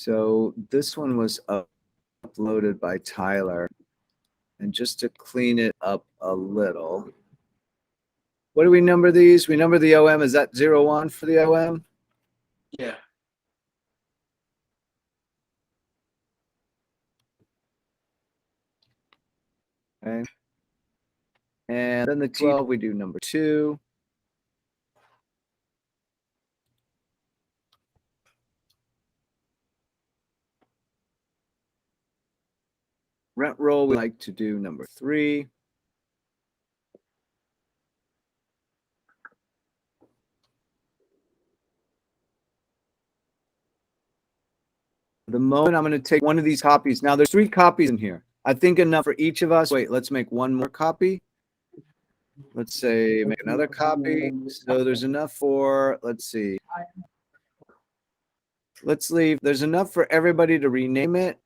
So this one was uploaded by Tyler. And just to clean it up a little, what do we number these? We number the OM. Is that 01 for the OM? Yeah. Okay. And then the 12, we do number 2. Rent roll, we like to do number 3. The moment I'm going to take one of these copies. Now there's 3 copies in here. I think enough for each of us. Wait, let's make one more copy. Let's say make another copy. So there's enough for, let's see. Let's leave. There's enough for everybody to rename it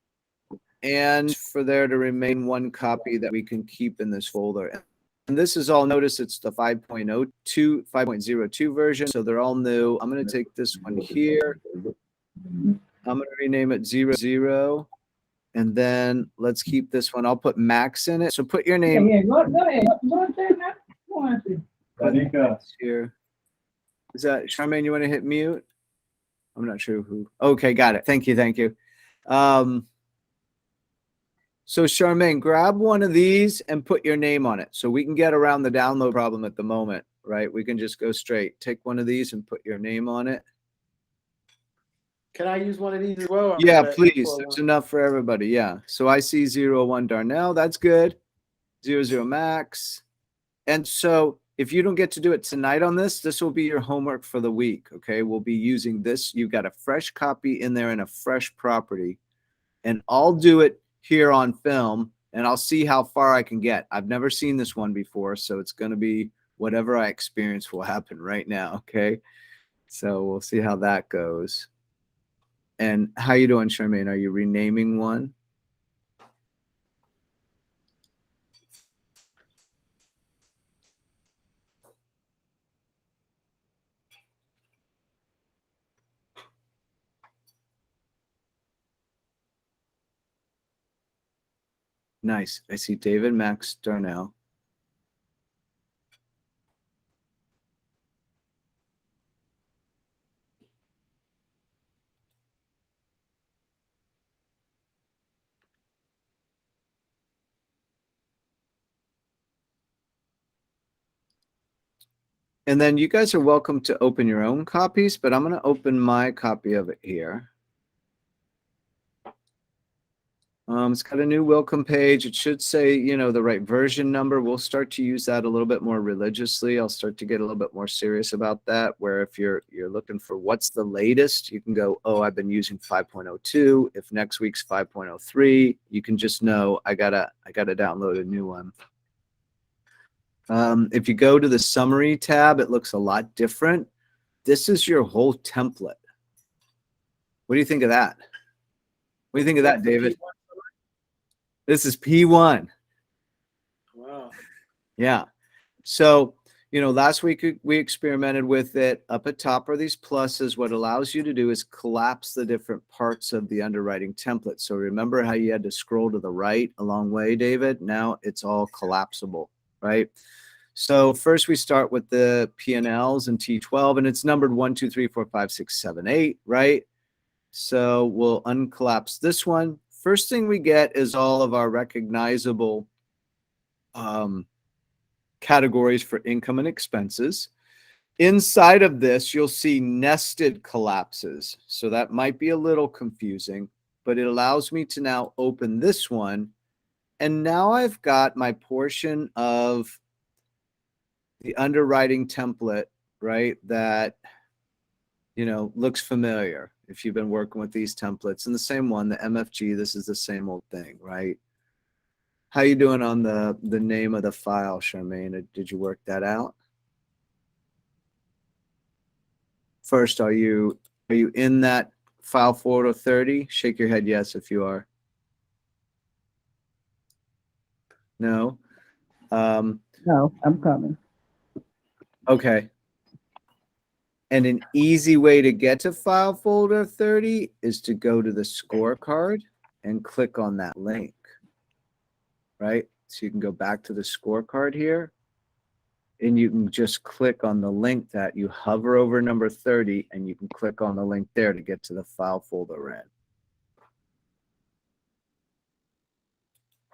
and for there to remain one copy that we can keep in this folder. And this is all, notice it's the 5.02 version. So they're all new. I'm going to take this one here. I'm going to rename it 00. And then let's keep this one. I'll put Max in it. So put your name. Yeah, go ahead. Here. Is that Charmaine? You want to hit mute? I'm not sure who. Okay, got it. Thank you. Thank you. So Charmaine, grab one of these and put your name on it so we can get around the download problem at the moment, right? We can just go straight. Take one of these and put your name on it. Can I use one of these as well? Yeah, please. There's enough for everybody. Yeah. So I see 01 Darnell. That's good. 00 Max. And so if you don't get to do it tonight on this, this will be your homework for the week. Okay. We'll be using this. You've got a fresh copy in there and a fresh property. And I'll do it here on film and I'll see how far I can get. I've never seen this one before. So it's going to be whatever I experience will happen right now. Okay. So we'll see how that goes. And how you doing, Charmaine? Are you renaming one? Nice. I see David Max Darnell. And then you guys are welcome to open your own copies, but I'm going to open my copy of it here. It's got a new welcome page. It should say, you know, the right version number. We'll start to use that a little bit more religiously. I'll start to get a little bit more serious about that, where if you're looking for what's the latest, you can go, oh, I've been using 5.02. If next week's 5.03, you can just know I gotta download a new one. If you go to the summary tab, it looks a lot different. This is your whole template. What do you think of that? What do you think of that, David? This is P1. Wow. Yeah. So, you know, last week we experimented with it. Up at top are these pluses. What allows you to do is collapse the different parts of the underwriting template. So remember how you had to scroll to the right a long way, David? Now it's all collapsible, right? So first we start with the P&Ls and T12, and it's numbered 1, 2, 3, 4, 5, 6, 7, 8, right? So we'll uncollapse this one. First thing we get is all of our recognizable categories for income and expenses. Inside of this, you'll see nested collapses. So that might be a little confusing, but it allows me to now open this one. And now I've got my portion of the underwriting template, right, that, you know, looks familiar if you've been working with these templates. And the same one, the MFG, this is the same old thing, right? How you doing on the name of the file, Charmaine? Did you work that out? First, are you in that file folder 30? Shake your head yes if you are. No? No, I'm coming. Okay. And an easy way to get to file folder 30 is to go to the scorecard and click on that link, right? So you can go back to the scorecard here and you can just click on the link that you hover over number 30 and you can click on the link there to get to the file folder we're in.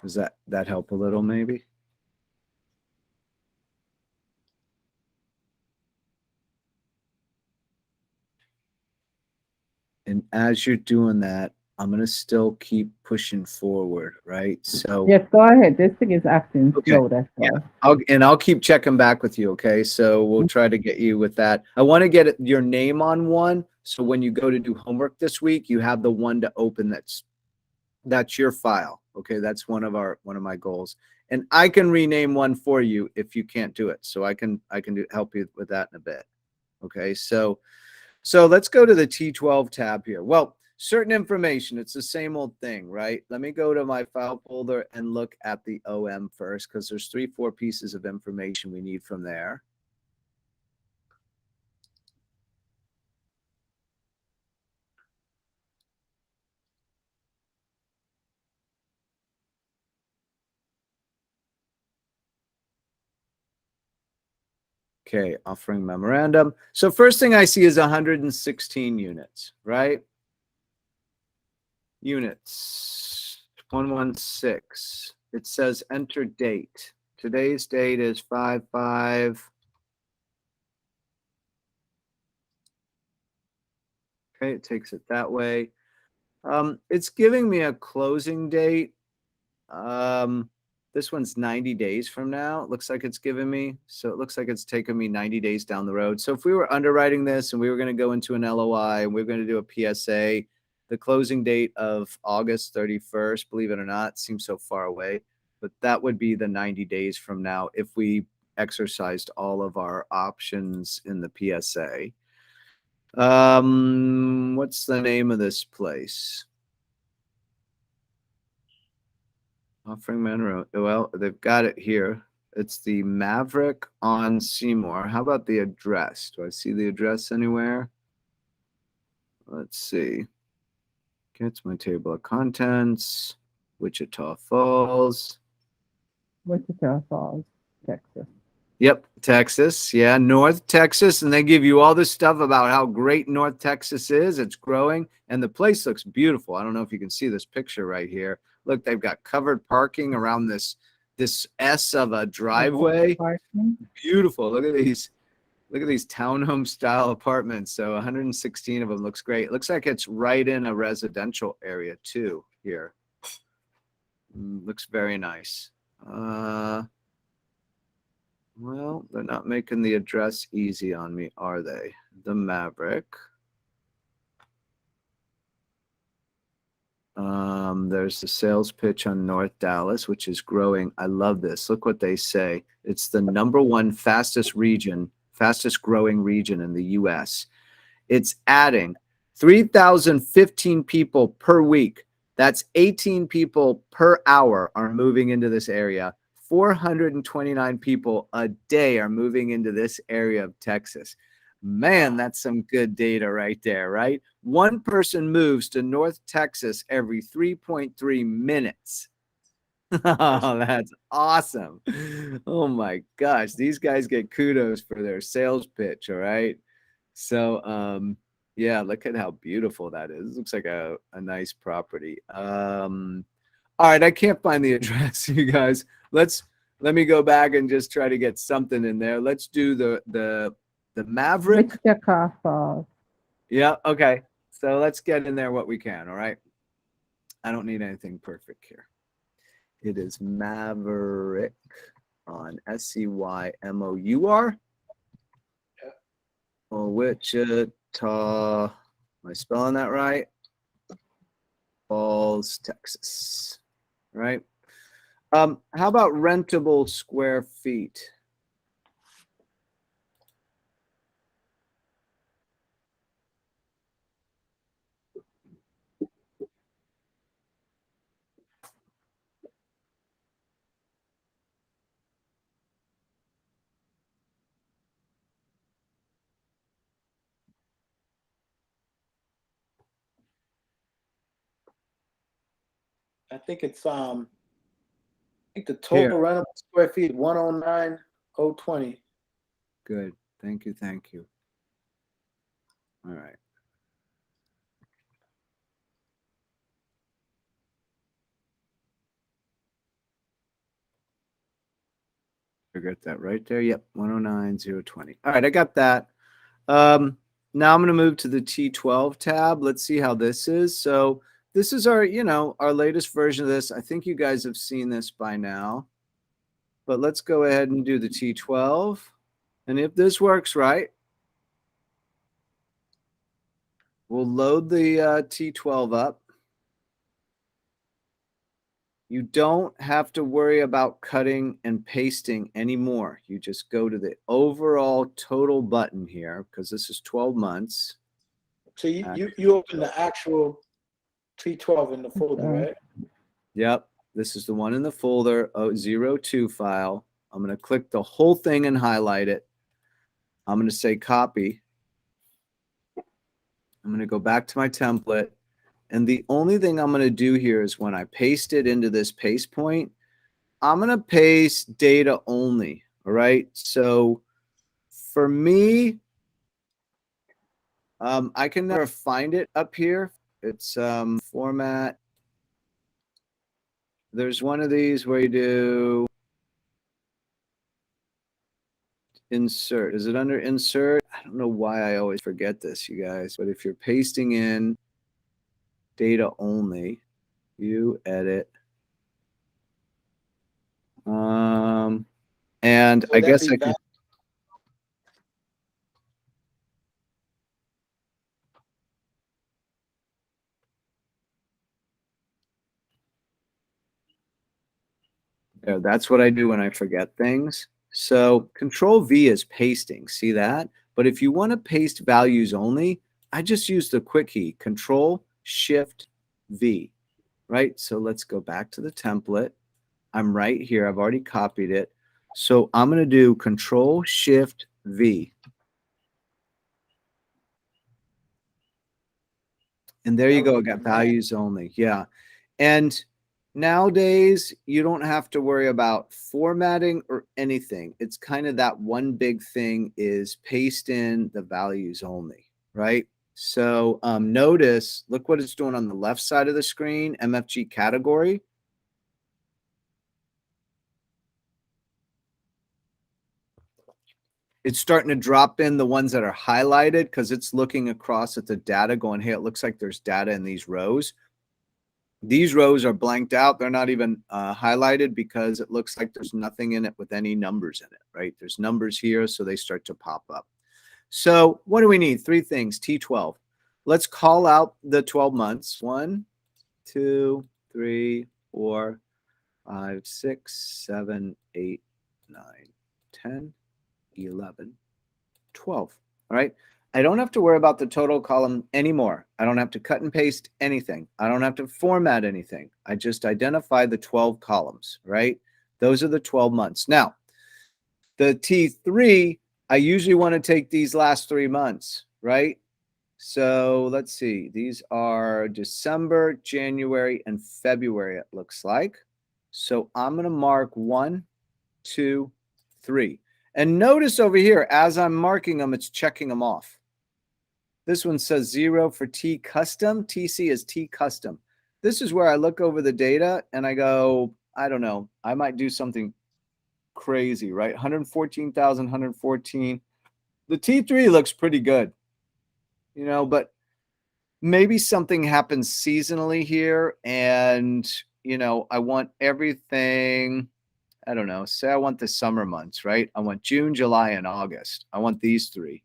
Does that help a little maybe? And as you're doing that, I'm going to still keep pushing forward, right? So Yes, go ahead. This thing is acting slow, that's why. I'll keep checking back with you, okay? So we'll try to get you with that. I want to get your name on one, so when you go to do homework this week, you have the one to open that's your file, okay? That's one of my goals. And I can rename one for you if you can't do it. So I can help you with that in a bit. Okay? So let's go to the T12 tab here. Well, certain information, it's the same old thing, right? Let me go to my file folder and look at the OM first, because there's 3-4 pieces of information we need from there. Okay, offering memorandum. So first thing I see is 116 units, right? Units, 116. It says enter date. Today's date is 5/5. Okay, it takes it that way. It's giving me a closing date. This one's 90 days from now. It looks like it's giving me. So it looks like it's taken me 90 days down the road. So if we were underwriting this and we were going to go into an LOI and we are going to do a PSA, the closing date of August 31st, believe it or not, seems so far away, but that would be the 90 days from now if we exercised all of our options in the PSA. What's the name of this place? Offering Monroe. Well, they've got it here. It's the Maverick on Seymour. How about the address? Do I see the address anywhere? Let's see. Gets my table of contents. Wichita Falls. Wichita Falls, Texas. Yep, Texas. Yeah, North Texas. And they give you all this stuff about how great North Texas is. It's growing. And the place looks beautiful. I don't know if you can see this picture right here. Look, they've got covered parking around this S of a driveway. Beautiful. Look at these townhome style apartments. So 116 of them looks great. It looks like it's right in a residential area too here. Looks very nice. Well, they're not making the address easy on me, are they? The Maverick. There's the sales pitch on North Dallas, which is growing. I love this. Look what they say. It's the #1 fastest growing region in the U.S. It's adding 3,015 people per week. That's 18 people per hour are moving into this area. 429 people a day are moving into this area of Texas. Man, that's some good data right there, right? One person moves to North Texas every 3.3 minutes. Oh, that's awesome. Oh my gosh. These guys get kudos for their sales pitch, all right? So, yeah, look at how beautiful that is. It looks like a nice property. All right, I can't find the address, you guys. Let me go back and just try to get something in there. Let's do the Maverick. Wichita Falls. Yeah, okay. So let's get in there what we can, all right? I don't need anything perfect here. It is Maverick on SEYMOUR. Oh, Wichita. Am I spelling that right? Falls, Texas. Right? How about rentable square feet? I think it's I think the Here. total rentable square feet 109,020. Good. Thank you. Thank you. All right. I got that right there. Yep. 109,020. All right. I got that. Now I'm going to move to the T12 tab. Let's see how this is. So this is our, our latest version of this. I think you guys have seen this by now, but let's go ahead and do the T12. And if this works right, we'll load the T12 up. You don't have to worry about cutting and pasting anymore. You just go to the overall total button here because this is 12 months. So you open the actual T12 in the folder, right? Yep. This is the one in the folder, 02 file. I'm going to click the whole thing and highlight it. I'm going to say copy. I'm going to go back to my template. And the only thing I'm going to do here is when I paste it into this paste point, I'm going to paste data only. All right. So for me, I can never find it up here. It's format. There's one of these where you do insert. Is it under insert? I don't know why I always forget this, you guys. But if you're pasting in data only, you edit. And So I guess I can. Yeah, that's what I do when I forget things. So Control V is pasting. See that? But if you want to paste values only, I just use the quick key, Control Shift V, right? So let's go back to the template. I'm right here. I've already copied it. So I'm going to do Control Shift V. And there you go. I got values only. Yeah. And nowadays, you don't have to worry about formatting or anything. It's kind of that one big thing is paste in the values only, right? So notice, look what it's doing on the left side of the screen, MFG category. It's starting to drop in the ones that are highlighted because it's looking across at the data going, hey, it looks like there's data in these rows. These rows are blanked out. They're not even highlighted because it looks like there's nothing in it with any numbers in it, right? There's numbers here, so they start to pop up. So what do we need? Three things, T12. Let's call out the 12 months. 1, 2, 3, 4, 5, 6, 7, 8, 9, 10, 11, 12. All right. I don't have to worry about the total column anymore. I don't have to cut and paste anything. I don't have to format anything. I just identify the 12 columns, right? Those are the 12 months. Now, the T3, I usually want to take these last 3 months, right? So let's see. These are December, January, and February, it looks like. So I'm going to mark 1, 2, 3. And notice over here, as I'm marking them, it's checking them off. This one says 0 for T custom. TC is T custom. This is where I look over the data and I go, I don't know, I might do something crazy, right? 114,000, 114. The T3 looks pretty good, but maybe something happens seasonally here and, I want everything. I don't know, say I want the summer months, right? I want June, July, and August. I want these 3.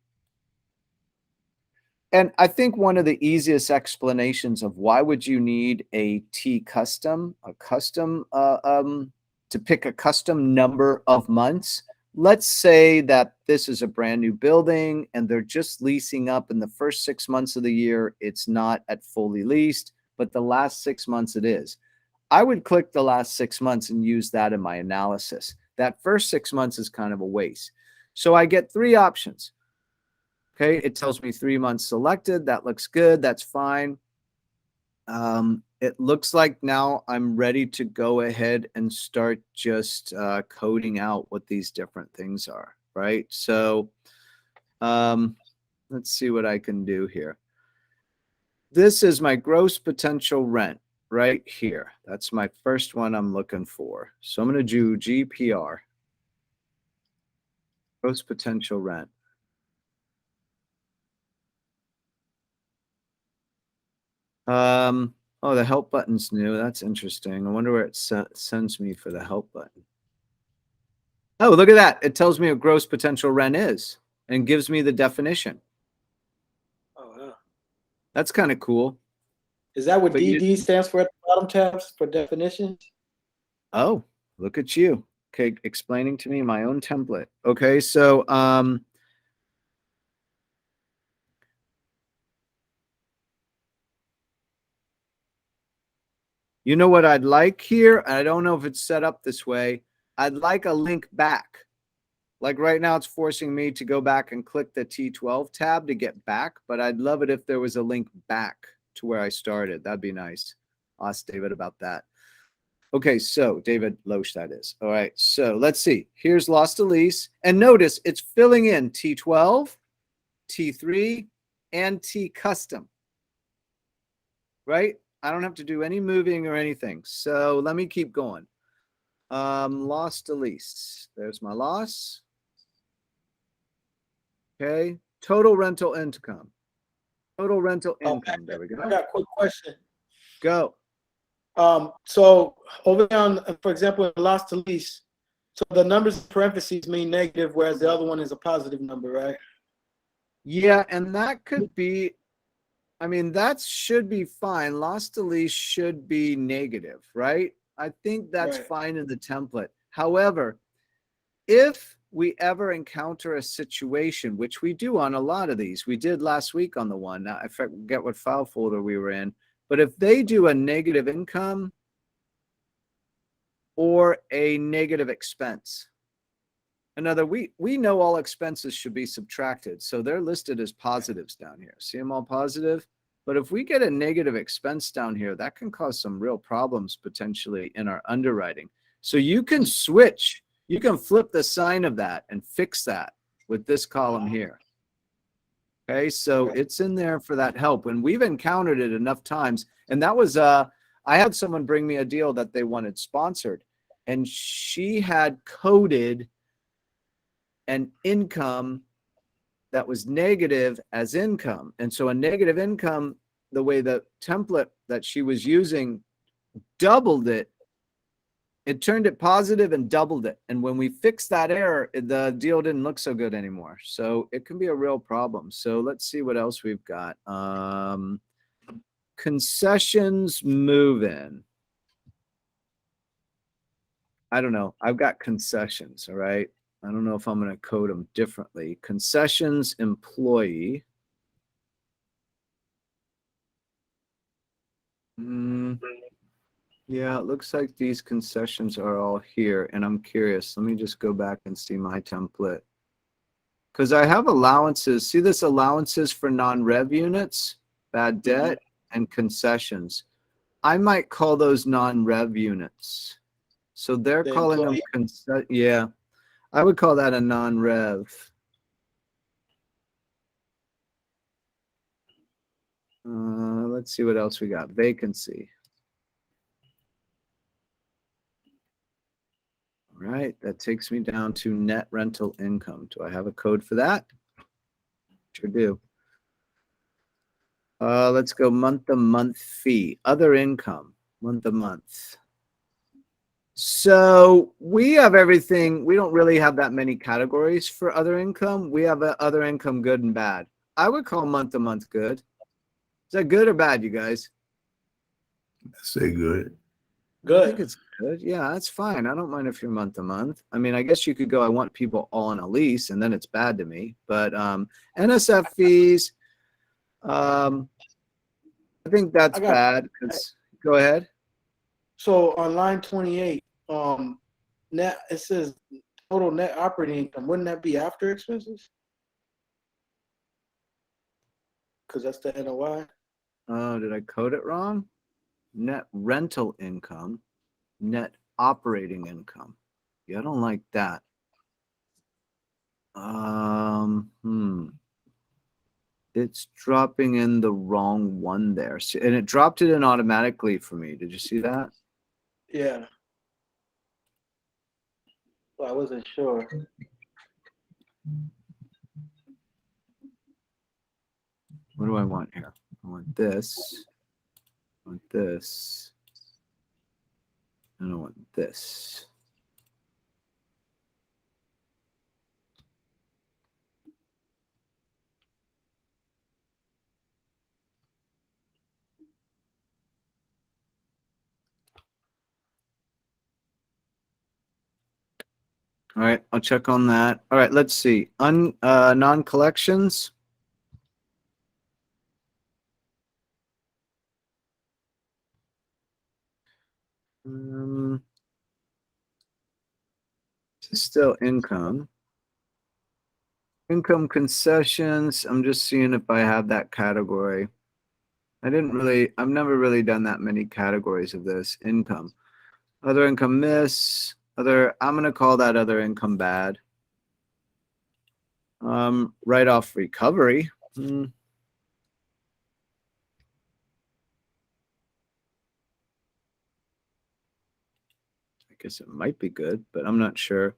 And I think one of the easiest explanations of why would you need a T custom, to pick a custom number of months. Let's say that this is a brand new building and they're just leasing up in the first 6 months of the year. It's not at fully leased, but the last 6 months it is. I would click the last 6 months and use that in my analysis. That first 6 months is kind of a waste. So I get 3 options. Okay, it tells me 3 months selected. That looks good. That's fine. it looks like now I'm ready to go ahead and start just coding out what these different things are, right? So let's see what I can do here. This is my gross potential rent right here. That's my first one I'm looking for. So I'm going to do GPR, gross potential rent. Oh, the help button's new. That's interesting. I wonder where it sends me for the help button. Oh, look at that. It tells me what gross potential rent is and gives me the definition. Oh, wow. That's kind of cool. Is that what But DD stands for at the bottom tabs for definitions? Oh, look at you. Okay, explaining to me my own template. Okay, so you know what I'd like here? I don't know if it's set up this way. I'd like a link back. Like right now, it's forcing me to go back and click the T12 tab to get back, but I'd love it if there was a link back to where I started. That'd be nice. I'll ask David about that. Okay, so David Loesch, that is. All right, so let's see. Here's loss to lease. And notice it's filling in T12, T3, and T custom. Right? I don't have to do any moving or anything. So let me keep going. Loss to lease. There's my loss. Okay. Total rental income. Total rental income. There we go. I got a quick question. Go. So over on, for example, in loss to lease, so the numbers in parentheses mean negative, whereas the other one is a positive number, right? Yeah, and that could be, I mean, that should be fine. Loss to lease should be negative, right? I think that's Right. fine in the template. However, if we ever encounter a situation, which we do on a lot of these, we did last week on the one, now I forget what file folder we were in, but if they do a negative income or a negative expense, another, we know all expenses should be subtracted. So they're listed as positives down here. See them all positive? But if we get a negative expense down here, that can cause some real problems potentially in our underwriting. So you can switch, you can flip the sign of that and fix that with this column here. Okay, so it's in there for that help. And we've encountered it enough times. And that was, I had someone bring me a deal that they wanted sponsored. And she had coded an income that was negative as income. And so a negative income, the way the template that she was using doubled it, it turned it positive and doubled it. And when we fixed that error, the deal didn't look so good anymore. So it can be a real problem. So let's see what else we've got. Concessions move in. I don't know. I've got concessions. All right. I don't know if I'm going to code them differently. Concessions employee. Yeah, it looks like these concessions are all here, and I'm curious. Let me just go back and see my template. Because I have allowances. See this allowances for non-rev units, bad debt, and concessions. I might call those non-rev units. So they're calling them, yeah, I would call that a non-rev. Let's see what else we got. Vacancy. All right, that takes me down to net rental income. Do I have a code for that? Sure do. Let's go month-to-month fee. Other income, month-to-month. So we have everything. We don't really have that many categories for other income. We have other income good and bad. I would call month-to-month good. Is that good or bad, you guys? I say good. Good. I think it's good. Yeah, that's fine. I don't mind if you're month to month. I mean, I guess you could go, I want people all on a lease, and then it's bad to me. But NSF fees, I think that's bad. Go ahead. So on line 28, net, it says total net operating income. Wouldn't that be after expenses? Because that's the NOI. Oh, did I code it wrong? net rental income, net operating income. Yeah, I don't like that. It's dropping in the wrong one there. And it dropped it in automatically for me. Did you see that? Yeah. Well, I wasn't sure. What do I want here? I want this. I want this. And I want this. All right, I'll check on that. All right, let's see. Non-collections. It's still income. Income concessions. I'm just seeing if I have that category. I've never really done that many categories of this. Income. Other income miss. I'm going to call that other income bad. Write-off recovery. I guess it might be good, but I'm not sure.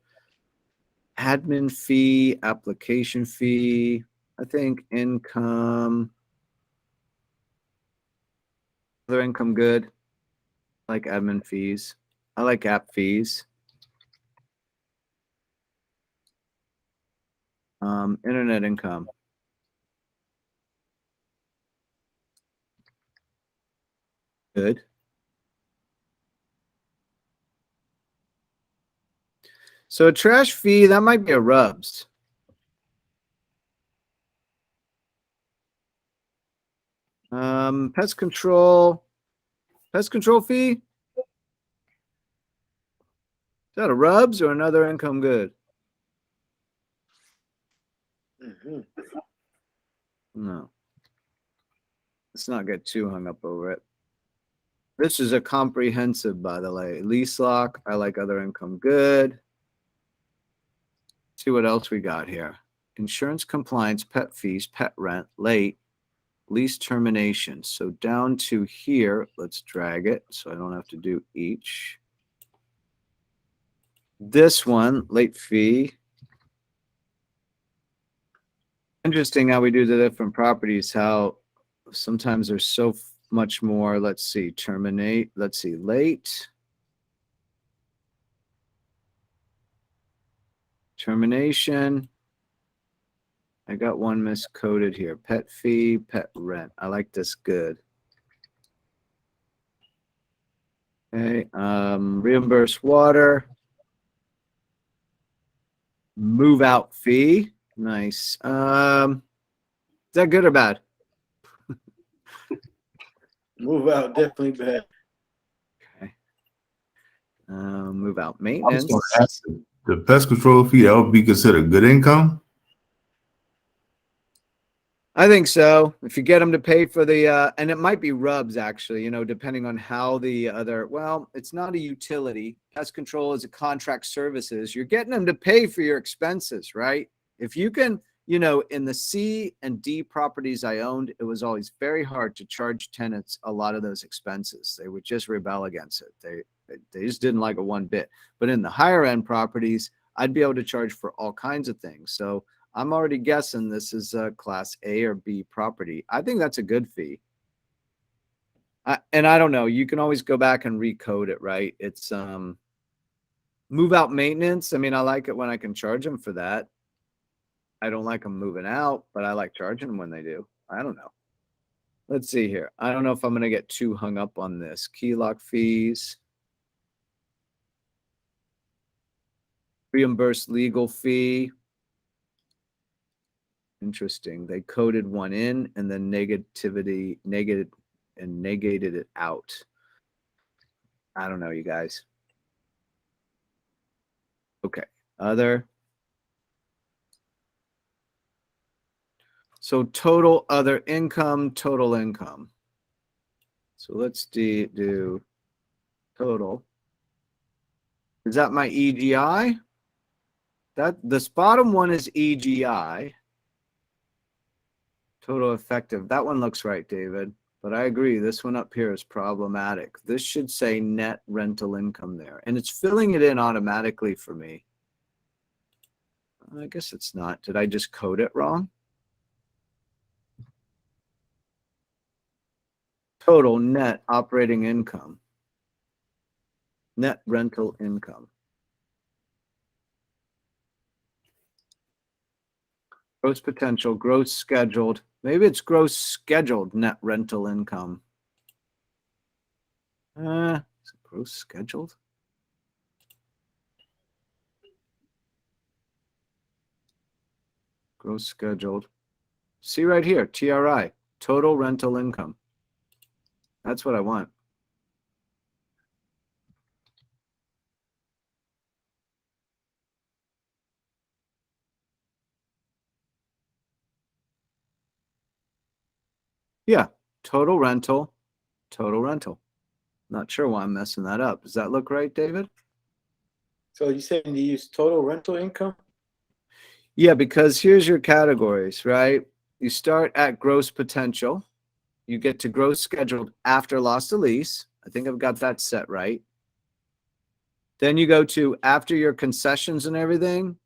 Admin fee, application fee. I think income. Other income good. I like admin fees. I like app fees. Internet income. Good. So a trash fee, that might be a rubs. Pest control fee. Is that a rubs or another income good? Mm-hmm. No. Let's not get too hung up over it. This is a comprehensive, by the way. Lease lock. I like other income good. See what else we got here. Insurance compliance, pet fees, pet rent, late, lease termination. So down to here, let's drag it so I don't have to do each. This one, late fee. Interesting how we do the different properties, how sometimes there's so much more. Let's see, terminate. Let's see, late. Termination. I got one miscoded here. Pet fee, pet rent. I like this good. Okay, reimburse water. Move out fee. Nice. Is that good or bad? Move out, definitely bad. Okay. Move out I was maintenance. going to ask the pest control fee, that would be considered good income? I think so. If you get them to pay for the, and it might be rubs actually, depending on how the other, well, it's not a utility. Pest control is a contract services. You're getting them to pay for your expenses, right? If you can, in the C and D properties I owned, it was always very hard to charge tenants a lot of those expenses. They would just rebel against it. They just didn't like it one bit. But in the higher end properties, I'd be able to charge for all kinds of things. So I'm already guessing this is a class A or B property. I think that's a good fee. And I don't know, you can always go back and recode it, right? It's move out maintenance. I mean, I like it when I can charge them for that. I don't like them moving out, but I like charging them when they do. I don't know. Let's see here. I don't know if I'm going to get too hung up on this. Key lock fees. Reimbursed legal fee. Interesting. They coded one in and then negated it out. I don't know, you guys. Okay. Other. So total other income, total income. So let's do total. Is that my EGI? This bottom one is EGI. Total effective. That one looks right, David. But I agree, this one up here is problematic. This should say net rental income there. And it's filling it in automatically for me. I guess it's not. Did I just code it wrong? Total net operating income. Net rental income. Gross potential, gross scheduled. Maybe it's gross scheduled net rental income. Is it gross scheduled? Gross scheduled. See right here, TRI, total rental income. That's what I want. Yeah, total rental, total rental. Not sure why I'm messing that up. Does that look right, David? So you saying you use total rental income? Yeah, because here's your categories, right? You start at gross potential. You get to gross scheduled after loss to lease. I think I've got that set right. Then you go to after your concessions and everything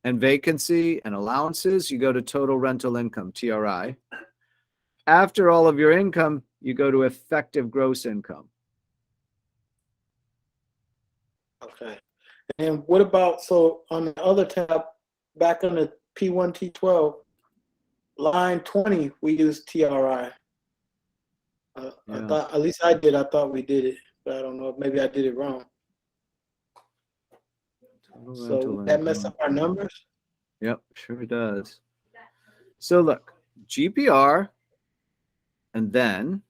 and vacancy and allowances, you go to total rental income, TRI. After all of your income, you go to effective gross income. Okay. And what about, so on the other tab, back on the P1, T12, line 20, we use TRI. I Yeah. thought, at least I did, I thought we did it, but I don't know, maybe I did it wrong. Total So rental would that mess income. up our numbers? Yep, sure does. So look, GPR and then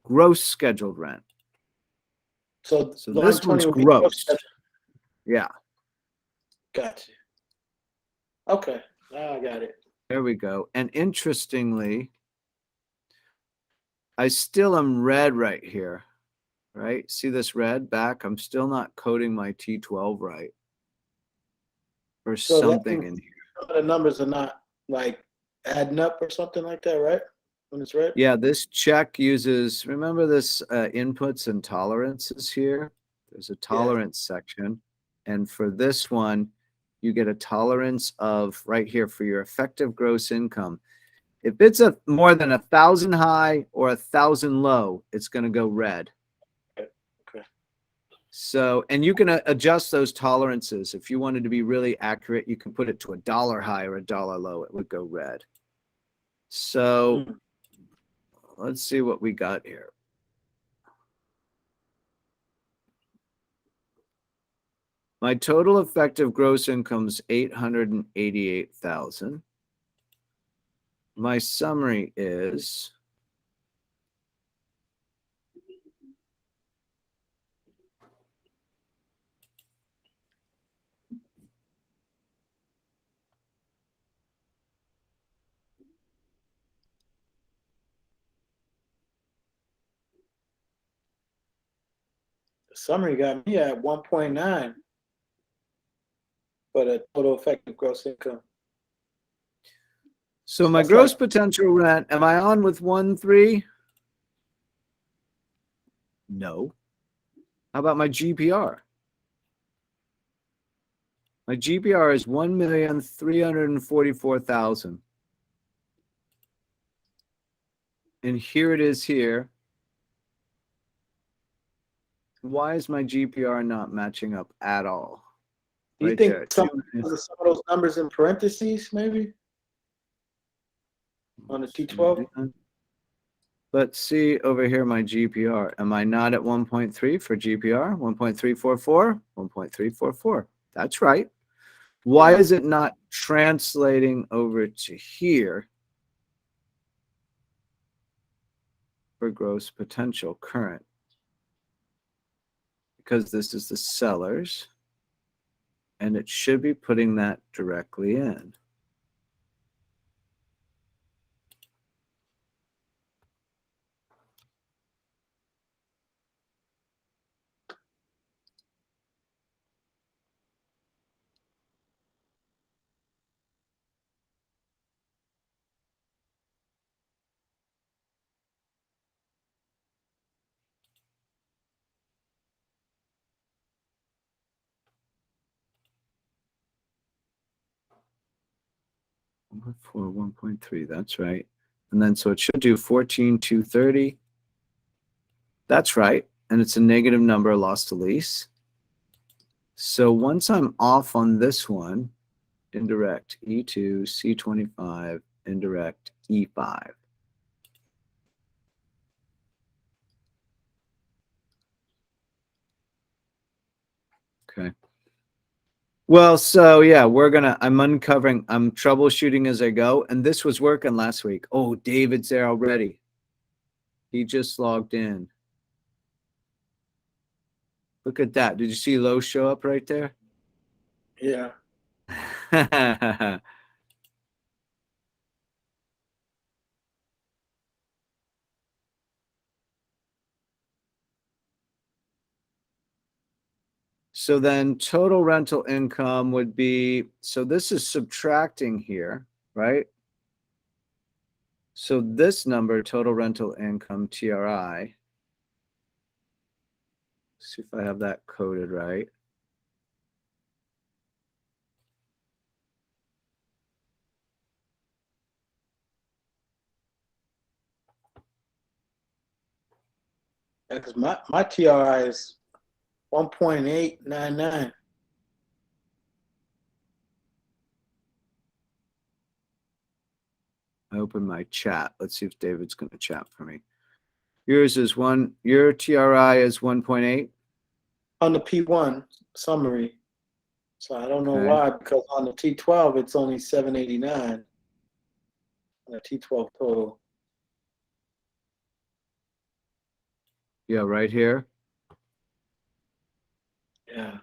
gross scheduled rent. So line this 20 one's would be gross. Yeah, Gotcha. Okay, now I got it. there we go. And interestingly, I still am red right here, right? See this red back? I'm still not coding my T12 right. Or So that something means in here. some of the numbers are not like adding up or something like that, right? When it's red? Yeah, this check uses, remember this inputs and tolerances here? There's a tolerance section. And for this one, you get a tolerance of right here for your effective gross income. If it's more than 1,000 high or 1,000 low, it's going to go red. Okay. So, and you can adjust those tolerances. If you wanted to be really accurate, you can put it to $1 high or $1 low. It would go red. So let's see what we got here. My total effective gross income is $888,000. My summary is The summary got me at 1.9 for the total effective gross income. so my That's gross like- potential rent. Am I on with 1.3? No. How about my GPR? My GPR is 1,344,000. And here it is here. Why is my GPR not matching up at all? Do you Right think there. some of those numbers in parentheses, maybe? On the T12? Let's see over here my GPR. Am I not at 1.3 for GPR? 1.344? 1.344. That's right. Why is it not translating over to here for gross potential current? Because this is the sellers, and it should be putting that directly in. 1.4, 1.3, that's right. And then so it should do 14,230. That's right. And it's a negative number, loss to lease. So once I'm off on this one, indirect E2, C25, indirect E5. Okay. Well, so yeah, I'm troubleshooting as I go. And this was working last week. Oh, David's there already. He just logged in. Look at that. Did you see Low show up right there? Yeah. So then total rental income would be, so this is subtracting here, right? So this number, total rental income, TRI, see if I have that coded right. Because my TRI is 1.899. I open my chat. Let's see if David's going to chat for me. Your TRI is 1.8. On the P1 summary. So I don't know Okay. why, because on the T12, it's only 789 on the T12 total. Yeah, right here. Yeah.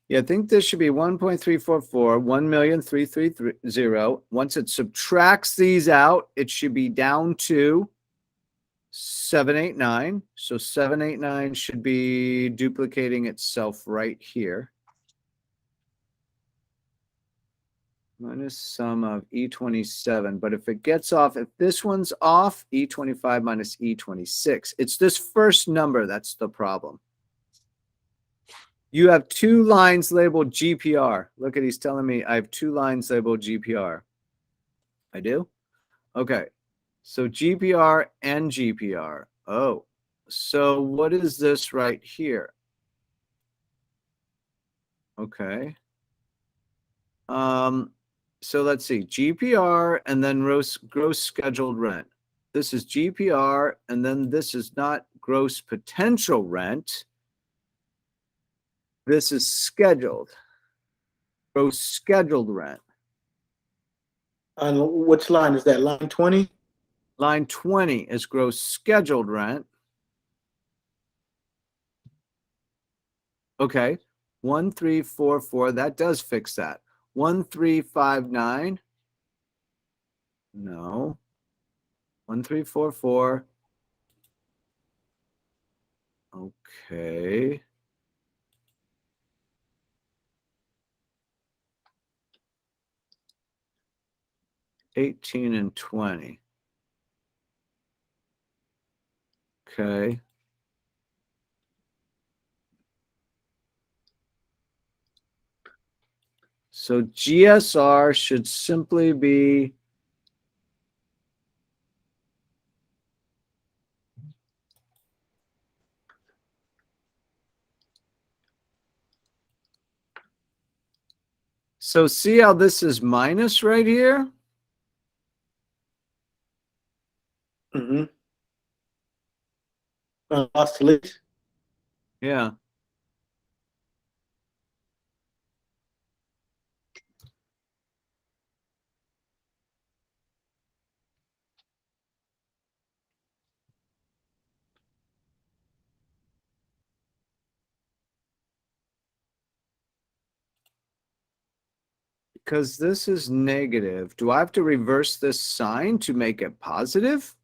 Yeah, I think this should be 1.344, 1,330. Once it subtracts these out, it should be down to 789. So 789 should be duplicating itself right here. Minus sum of E27. But if it gets off, if this one's off, E25 minus E26. It's this first number that's the problem. You have two lines labeled GPR. Look at, he's telling me I have two lines labeled GPR. I do? Okay. So GPR and GPR. Oh, so what is this right here? Okay. So let's see, GPR and then gross scheduled rent. This is GPR, and then this is not gross potential rent. This is scheduled. Gross scheduled rent. On which line is that? Line 20? Line 20 is gross scheduled rent. Okay. 1344. That does fix that. 1359. No. 1344. Okay. $18 and $20. Okay. So GSR should simply be so see how this is minus right here? Mm-hmm. Lost to lease. Yeah. Because this is negative. Do I have to reverse this sign to make it positive?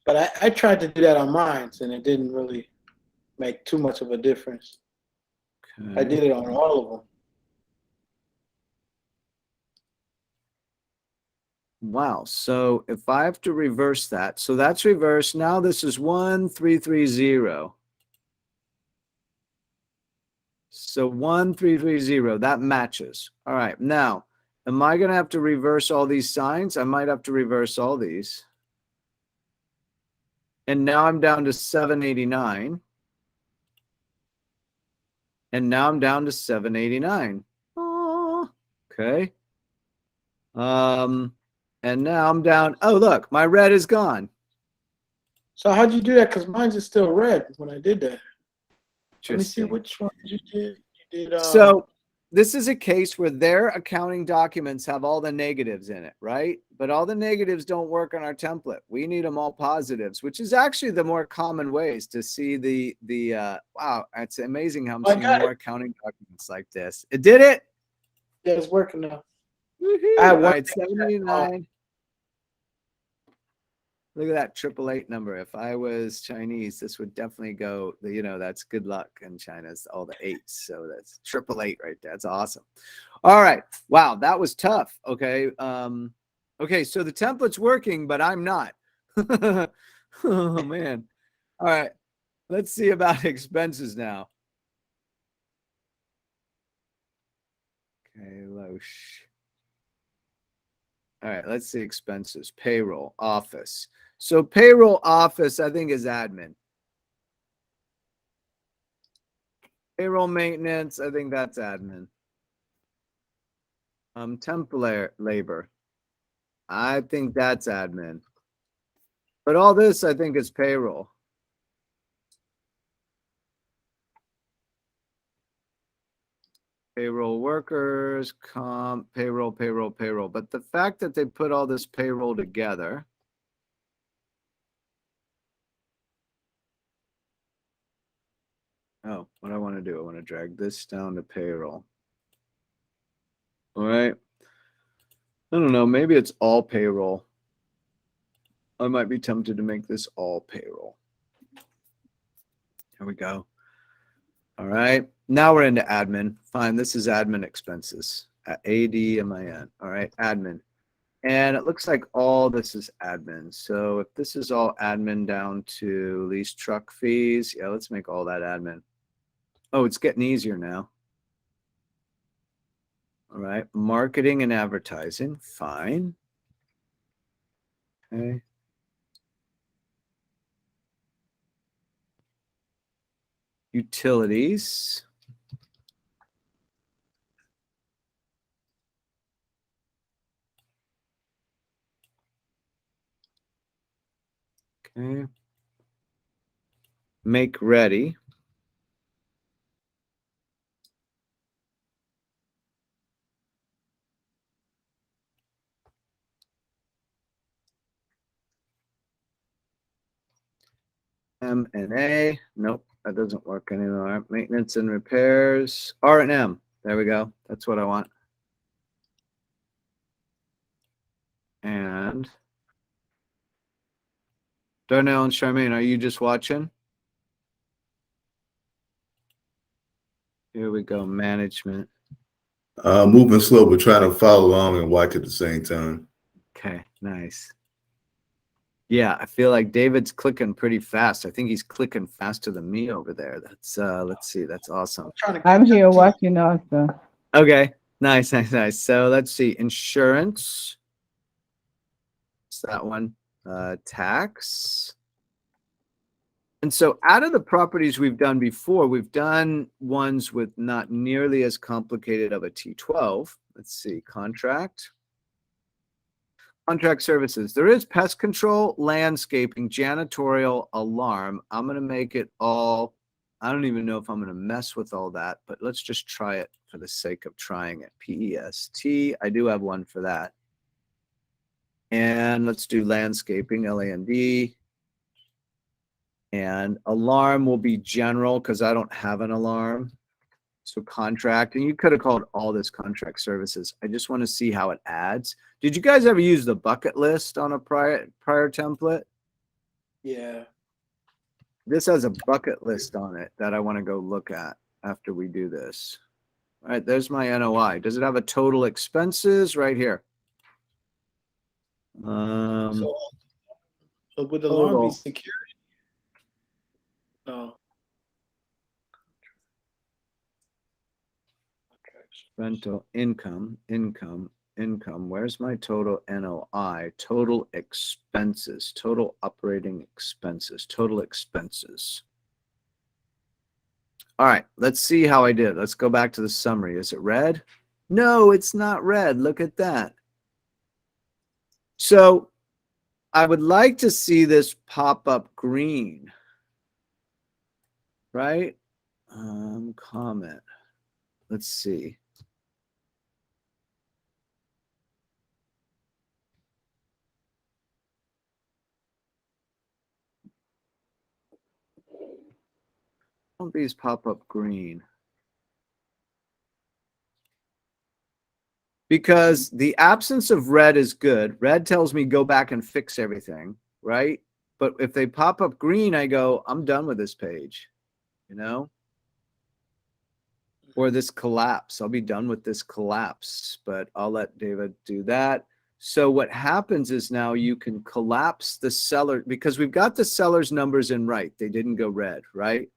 But I tried to do that on mine, and it didn't really make too much of a difference. Okay. I did it on all of them. Wow. So if I have to reverse that, so that's reversed. Now this is 1330. So 1330, that matches. All right. Now, am I going to have to reverse all these signs? I might have to reverse all these. And now I'm down to 789. And now I'm down to 789. Oh, okay. And now I'm down. Oh, look, my red is gone. So how'd you do that? Because mine's is still red when I did that. Let me see Interesting. which one you did. You did. So this is a case where their accounting documents have all the negatives in it, right? But all the negatives don't work on our template. We need them all positives, which is actually the more common ways to see the wow, it's amazing how I'm I seeing got more accounting documents like this. It did it. Yeah, it's working now. Woohoo. I had All one right, thing 79. Look at that 888 number. If I was Chinese, this would definitely go, that's good luck in China. It's all the eights. So that's 888 right there. That's awesome. All right. Wow. That was tough. Okay. Okay. So the template's working, but I'm not. Oh, man. All right. Let's see about expenses now. Okay. Loesch. All right. Let's see expenses. Payroll, office. So payroll, office, I think is admin. Payroll maintenance, I think that's admin. Temp labor, I think that's admin. But all this, I think, is payroll. Payroll workers, comp, payroll. But the fact that they put all this payroll together. Oh, what I want to do, I want to drag this down to payroll. All right. I don't know. Maybe it's all payroll. I might be tempted to make this all payroll. Here we go. All right. Now we're into admin. Fine. This is admin expenses. ADMIN. All right. Admin. And it looks like all this is admin. So if this is all admin down to lease truck fees, yeah, let's make all that admin. Oh, it's getting easier now. All right. Marketing and advertising. Fine. Okay. Utilities. Okay. Make ready. M&A. Nope, that doesn't work anymore. Maintenance and repairs. R&M. There we go. That's what I want. And Darnell and Charmaine, are you just watching? Here we go. Management. Moving slow, but trying to follow along and watch at the same time. Okay, nice. Yeah, I feel like David's clicking pretty fast. I think he's clicking faster than me over there. That's let's see, that's awesome. I'm here watching also. Okay, nice. So let's see. Insurance. It's that one. Tax. And so out of the properties we've done before, we've done ones with not nearly as complicated of a T12. Let's see, contract services. There is pest control, landscaping, janitorial, alarm. I'm going to make it all. I don't even know if I'm going to mess with all that, but let's just try it for the sake of trying it. PEST. I do have one for that. And let's do landscaping, LAND. And alarm will be general because I don't have an alarm. So contract, and you could have called all this contract services. I just want to see how it adds. Did you guys ever use the bucket list on a prior template? Yeah. This has a bucket list on it that I want to go look at after we do this. All right, there's my NOI. Does it have a total expenses right here? So would the alarm total. be security? No. Rental income. Where's my total NOI? Total expenses, total operating expenses, total expenses. All right, let's see how I did. Let's go back to the summary. Is it red? No, it's not red. Look at that. So I would like to see this pop up green, right? Comment. Let's see. Don't these pop up green? Because the absence of red is good. Red tells me go back and fix everything, right? But if they pop up green, I go, I'm done with this page, you know? Or this collapse. I'll be done with this collapse, but I'll let David do that. So what happens is now you can collapse the seller because we've got the seller's numbers in right. They didn't go red, right?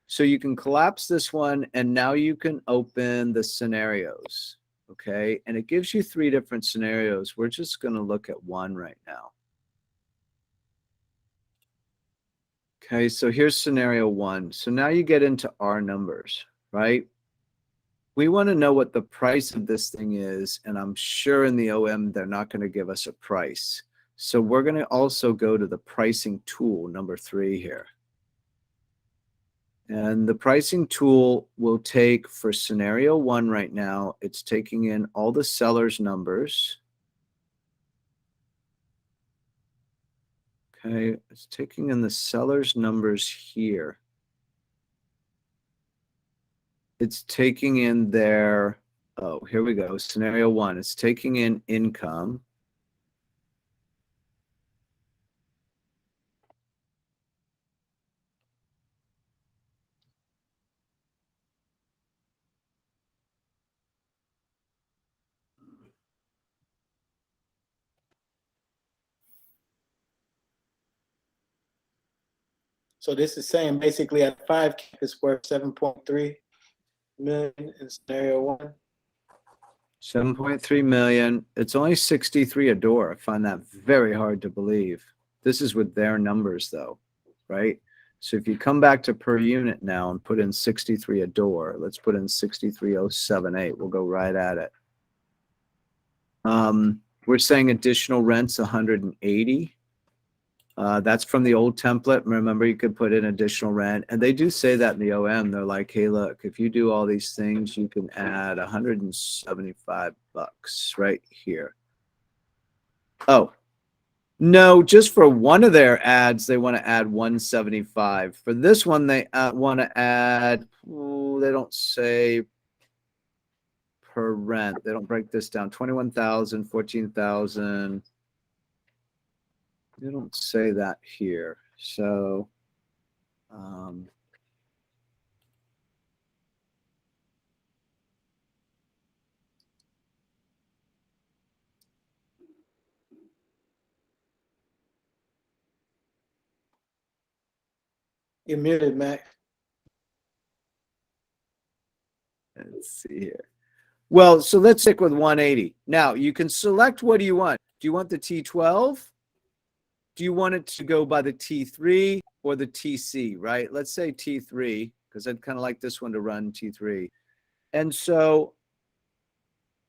So you can collapse this one and now you can open the scenarios. Okay. And it gives you 3 different scenarios. We're just going to look at one right now. Okay. So here's scenario 1. So now you get into our numbers, right? We want to know what the price of this thing is. And I'm sure in the OM, they're not going to give us a price. So we're going to also go to the pricing tool, number 3 here. And the pricing tool will take for scenario 1 right now, it's taking in all the seller's numbers. Okay, it's taking in the seller's numbers here. It's taking in their, oh, here we go. Scenario 1, it's taking in income. So this is saying basically at 5 cap it's worth 7.3 million in scenario 1. 7.3 million. It's only 63 a door. I find that very hard to believe. This is with their numbers though, right? So if you come back to per unit now and put in 63 a door, let's put in 63078. We'll go right at it. We're saying additional rents 180. That's from the old template. Remember, you could put in additional rent. And they do say that in the OM. They're like, hey, look, if you do all these things, you can add $175 right here. Oh, no, just for one of their ads, they want to add 175. For this one, they want to add, they don't say per rent. They don't break this down. 21,000, 14,000. They don't say that here. So, You're muted, Mac. let's see here. Well, so let's stick with 180. Now, you can select what do you want? Do you want the T12? Do you want it to go by the T3 or the TC, right? Let's say T3, because I'd kind of like this one to run T3. And so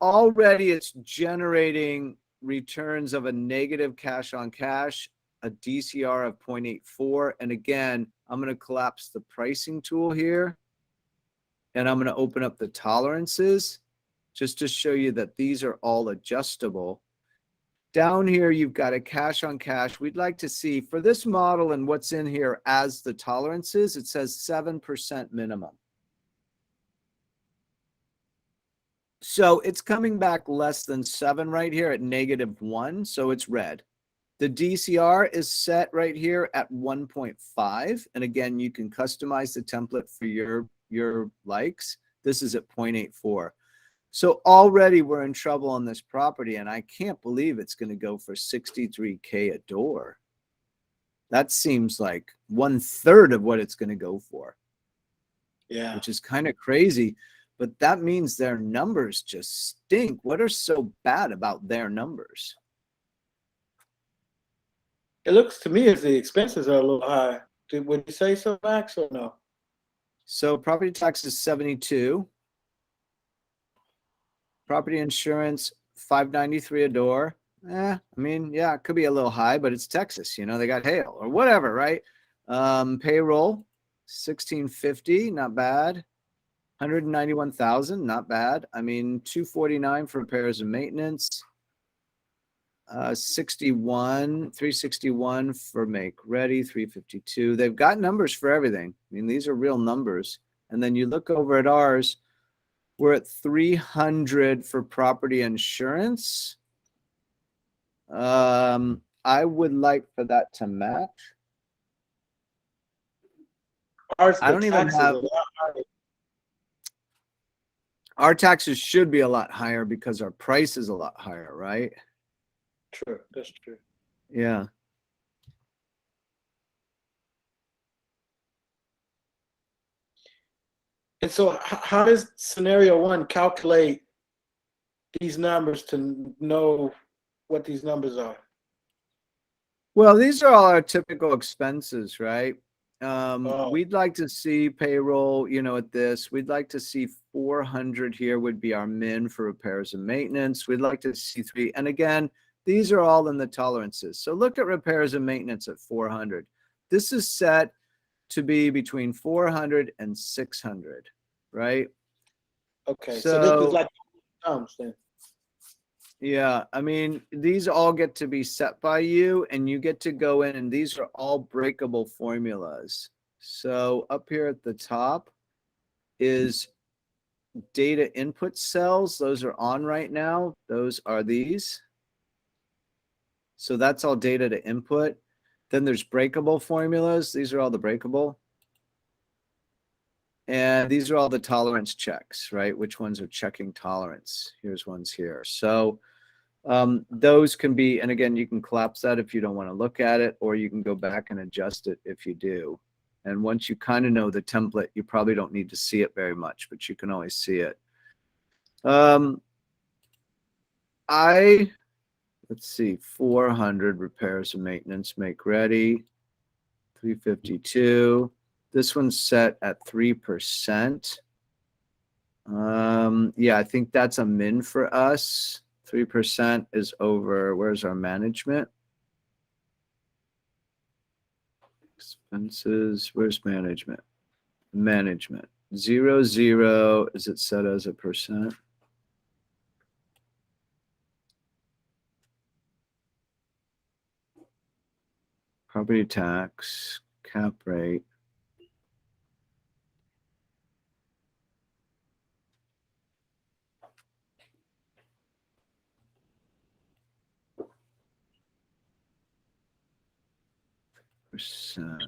already it's generating returns of a negative cash on cash, a DCR of 0.84. And again, I'm going to collapse the pricing tool here. And I'm going to open up the tolerances just to show you that these are all adjustable. Down here, you've got a cash on cash. We'd like to see for this model and what's in here as the tolerances, it says 7% minimum. So it's coming back less than 7 right here at -1. So it's red. The DCR is set right here at 1.5. And again, you can customize the template for your likes. This is at 0.84. So already we're in trouble on this property, and I can't believe it's going to go for $63K a door. That seems like 1/3 of what it's going to go for, Yeah. which is kind of crazy. But that means their numbers just stink. What are so bad about their numbers? It looks to me as the expenses are a little high. Would you say so, Max, or no? So property tax is 72. Property insurance, $593 a door. I mean, yeah, it could be a little high, but it's Texas, they got hail or whatever, right? Payroll, $1,650, not bad. $191,000, not bad. I mean, $249 for repairs and maintenance. 361 for make ready, 352. They've got numbers for everything. I mean, these are real numbers. And then you look over at ours, we're at 300 for property insurance. I would like for that to match. Ours, I don't even have. Our taxes should be a lot higher because our price is a lot higher, right? True, that's true. Yeah. And so, how does scenario one calculate these numbers to know what these numbers are? Well, these are all our typical expenses, right? Oh. We'd like to see payroll, at this. We'd like to see 400 here would be our min for repairs and maintenance. We'd like to see 3. And again, these are all in the tolerances. So look at repairs and maintenance at 400. This is set to be between 400 and 600, right? Okay, so this is like then. Yeah, I mean, these all get to be set by you, and you get to go in, and these are all breakable formulas. So up here at the top is data input cells. Those are on right now. Those are these. So that's all data to input. Then there's breakable formulas. These are all the breakable. And these are all the tolerance checks, right? Which ones are checking tolerance? Here's ones here. So those can be, and again, you can collapse that if you don't want to look at it, or you can go back and adjust it if you do. And once you kind of know the template, you probably don't need to see it very much, but you can always see it. Let's see, 400 repairs and maintenance, make ready, 352. This one's set at 3%. Yeah, I think that's a min for us. 3% is over. Where's our management? Expenses. Where's management? Management. 0, is it set as a percent? Property tax, cap rate. Percent.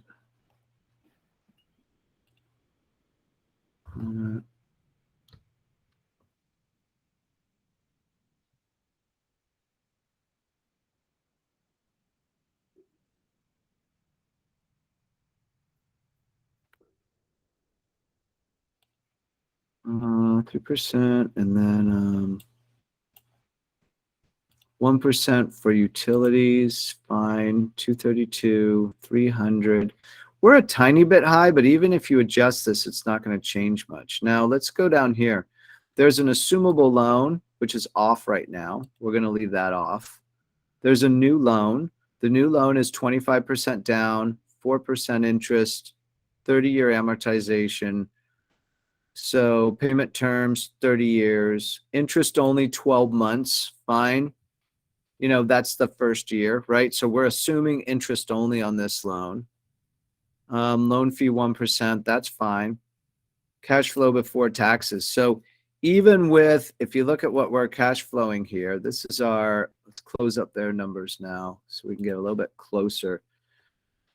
3%, and then 1% for utilities, fine. 232, 300. We're a tiny bit high, but even if you adjust this, it's not going to change much. Now let's go down here. There's an assumable loan, which is off right now. We're going to leave that off. There's a new loan. The new loan is 25% down, 4% interest, 30-year amortization. So payment terms, 30 years, interest only 12 months, fine. That's the first year, right? So we're assuming interest only on this loan. Loan fee 1%, that's fine. Cash flow before taxes. So even with, if you look at what we're cash flowing here, this is our, let's close up their numbers now so we can get a little bit closer.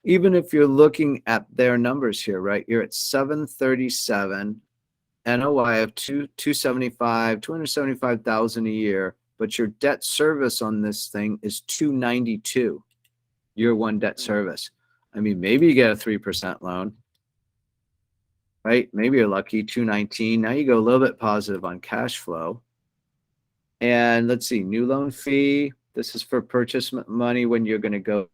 Even if you're looking at their numbers here, right? You're at 737. NOI of 275,000 a year, but your debt service on this thing is 292. Year one debt service. I mean, maybe you get a 3% loan, right? Maybe you're lucky, 219. Now you go a little bit positive on cash flow. And let's see, new loan fee. This is for purchase money when you're going to go.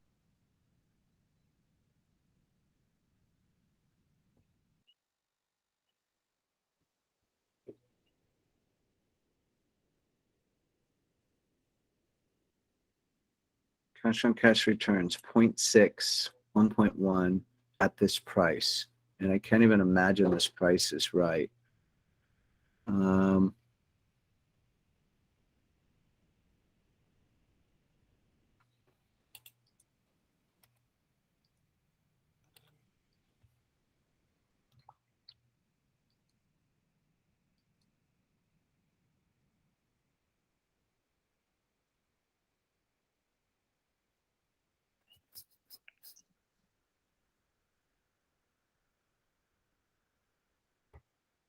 Cash on cash returns 0.6, 1.1 at this price. And I can't even imagine this price is right.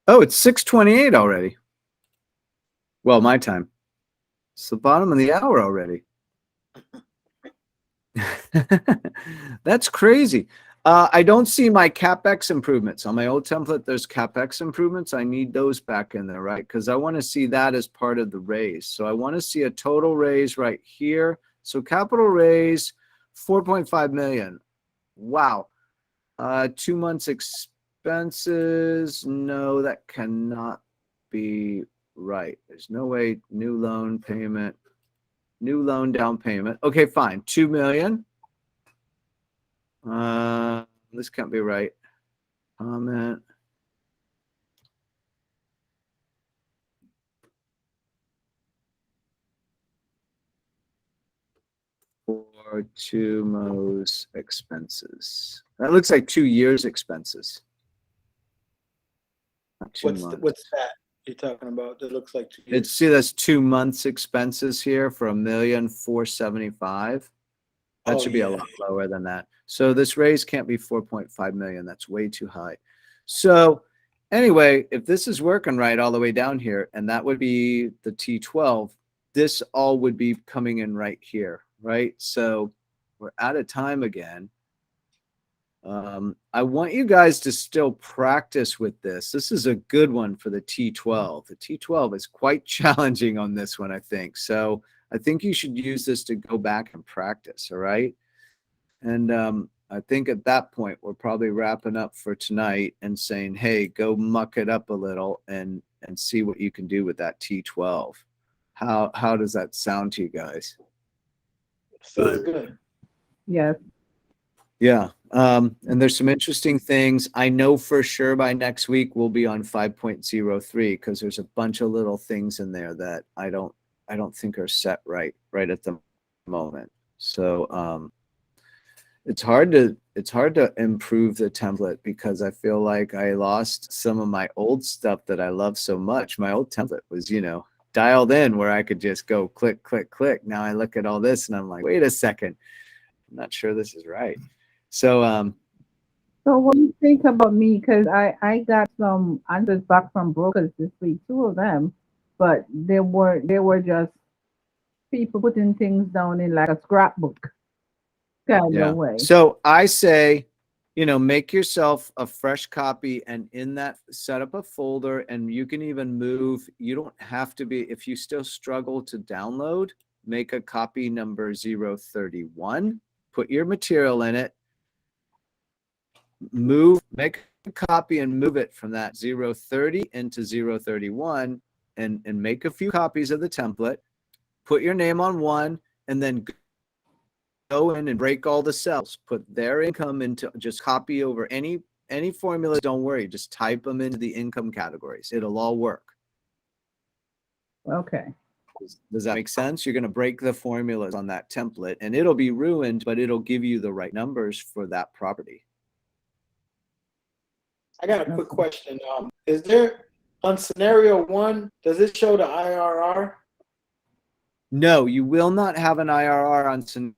Oh, it's 6:28 already. Well, my time. It's the bottom of the hour already. That's crazy. I don't see my CapEx improvements. On my old template, there's CapEx improvements. I need those back in there, right? Because I want to see that as part of the raise. So I want to see a total raise right here. So capital raise, 4.5 million. Wow. 2 months expenses. No, that cannot be right. There's no way. New loan payment. New loan down payment. Okay, fine. 2 million. This can't be right. Comment. For 2 months expenses. That looks like 2 years expenses. Not 2 months. What's that you're talking about? That looks like 2 years. See, that's 2 months expenses here for 1,475,000. That should be a lot lower than that. So this raise can't be 4.5 million. That's way too high. So anyway, if this is working right all the way down here, and that would be the T12, this all would be coming in right here, right? So we're out of time again. I want you guys to still practice with this. This is a good one for the T12. The T12 is quite challenging on this one, I think. So I think you should use this to go back and practice, all right? And I think at that point, we're probably wrapping up for tonight and saying, hey, go muck it up a little and see what you can do with that T12. How does that sound to you guys? Sounds good. Yes. Yeah. And there's some interesting things. I know for sure by next week we'll be on 5.03 because there's a bunch of little things in there that I don't think are set right at the moment. So it's hard to improve the template because I feel like I lost some of my old stuff that I love so much. My old template was, dialed in where I could just go click, click, click. Now I look at all this and I'm like, wait a second, I'm not sure this is right. So So what do you think about me? Because I got some answers back from brokers this week, 2 of them, but they were just people putting things down in like a scrapbook kind of way. So I say, make yourself a fresh copy and in that set up a folder, and you can even move. You don't have to be, if you still struggle to download, make a copy number 031, put your material in it, make a copy and move it from that 030 into 031 and make a few copies of the template, put your name on one, and then go in and break all the cells, put their income into, just copy over any formulas. Don't worry, just type them into the income categories. It'll all work. Okay. Does that make sense? You're going to break the formulas on that template and it'll be ruined, but it'll give you the right numbers for that property. I got a quick question. Is there, on scenario 1, does it show the IRR? No, you will not have an IRR on scenario